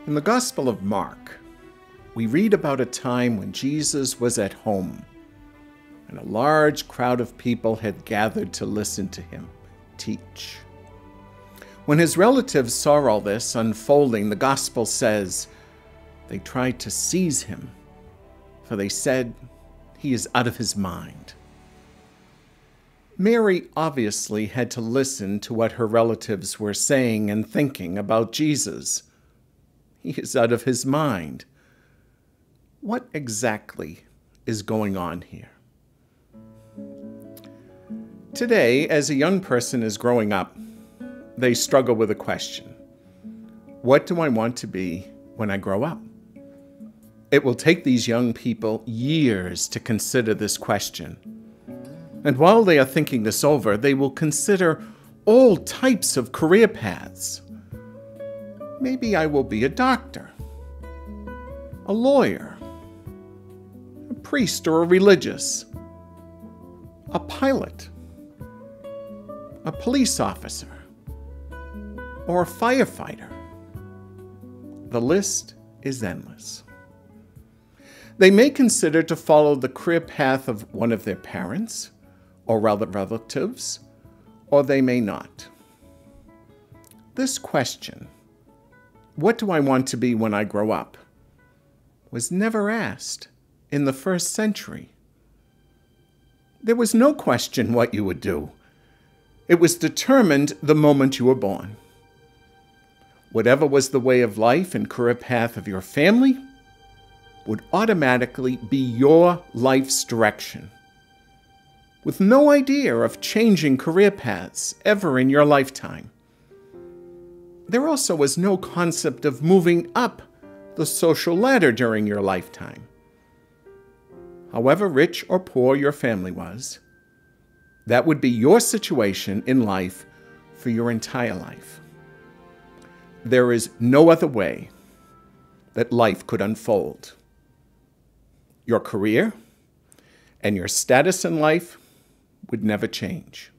In the Gospel of Mark, we read about a time when Jesus was at home, and a large crowd of people had gathered to listen to him teach. When his relatives saw all this unfolding, the Gospel says they tried to seize him, for they said he is out of his mind. Mary obviously had to listen to what her relatives were saying and thinking about Jesus. He is out of his mind. What exactly is going on here? Today, as a young person is growing up, they struggle with a question. What do I want to be when I grow up? It will take these young people years to consider this question. And while they are thinking this over, they will consider all types of career paths. Maybe I will be a doctor, a lawyer, a priest or a religious, a pilot, a police officer, or a firefighter. The list is endless. They may consider to follow the career path of one of their parents or relatives, or they may not. This question, what do I want to be when I grow up, was never asked in the first century. There was no question what you would do. It was determined the moment you were born. Whatever was the way of life and career path of your family would automatically be your life's direction, with no idea of changing career paths ever in your lifetime. There also was no concept of moving up the social ladder during your lifetime. However rich or poor your family was, that would be your situation in life for your entire life. There is no other way that life could unfold. Your career and your status in life would never change.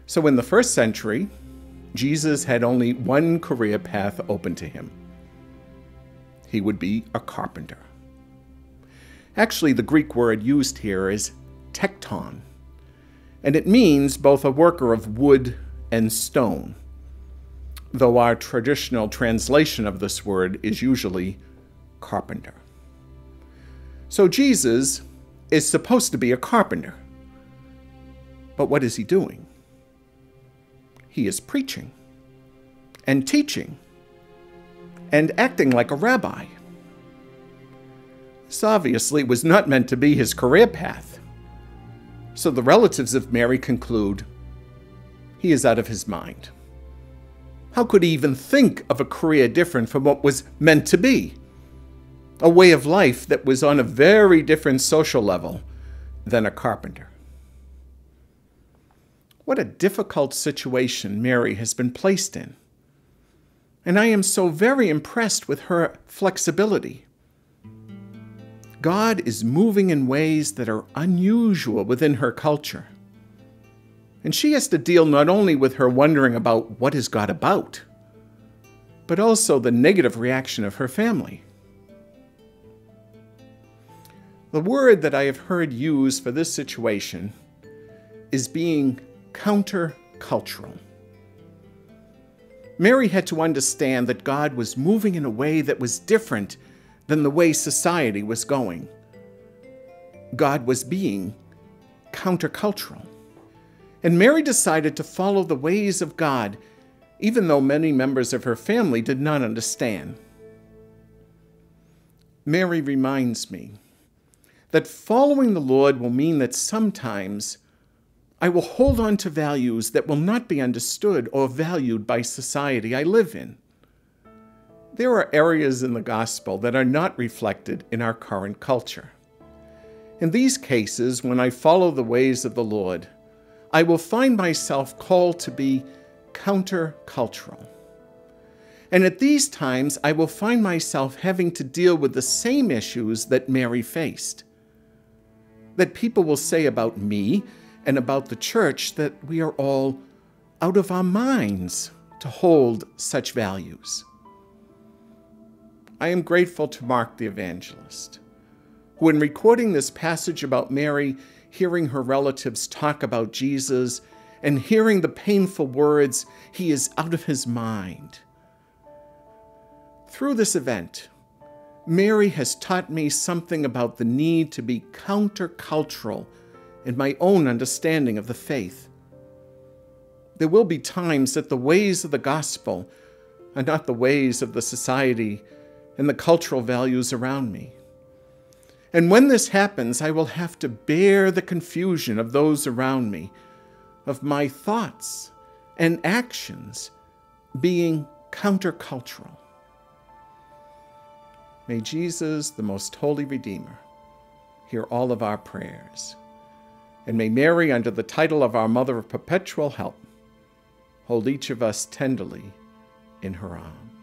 So in the first century, Jesus had only one career path open to him. He would be a carpenter. Actually, the Greek word used here is tekton, and it means both a worker of wood and stone, though our traditional translation of this word is usually carpenter. So Jesus is supposed to be a carpenter. But what is he doing? He is preaching and teaching and acting like a rabbi. This obviously was not meant to be his career path. So the relatives of Mary conclude he is out of his mind. How could he even think of a career different from what was meant to be? A way of life that was on a very different social level than a carpenter. What a difficult situation Mary has been placed in. And I am so very impressed with her flexibility. God is moving in ways that are unusual within her culture. And she has to deal not only with her wondering about what is God about, but also the negative reaction of her family. The word that I have heard used for this situation is being countercultural. Mary had to understand that God was moving in a way that was different than the way society was going. God was being countercultural. And Mary decided to follow the ways of God, even though many members of her family did not understand. Mary reminds me that following the Lord will mean that sometimes I will hold on to values that will not be understood or valued by society I live in. There are areas in the gospel that are not reflected in our current culture. In these cases, when I follow the ways of the Lord, I will find myself called to be countercultural. And at these times, I will find myself having to deal with the same issues that Mary faced. That people will say about me and about the church that we are all out of our minds to hold such values. I am grateful to Mark the Evangelist, who in recording this passage about Mary, hearing her relatives talk about Jesus, and hearing the painful words, he is out of his mind. Through this event, Mary has taught me something about the need to be countercultural in my own understanding of the faith. There will be times that the ways of the gospel are not the ways of the society and the cultural values around me. And when this happens, I will have to bear the confusion of those around me, of my thoughts and actions being countercultural. May Jesus, the most holy Redeemer, hear all of our prayers. And may Mary, under the title of our Mother of Perpetual Help, hold each of us tenderly in her arms.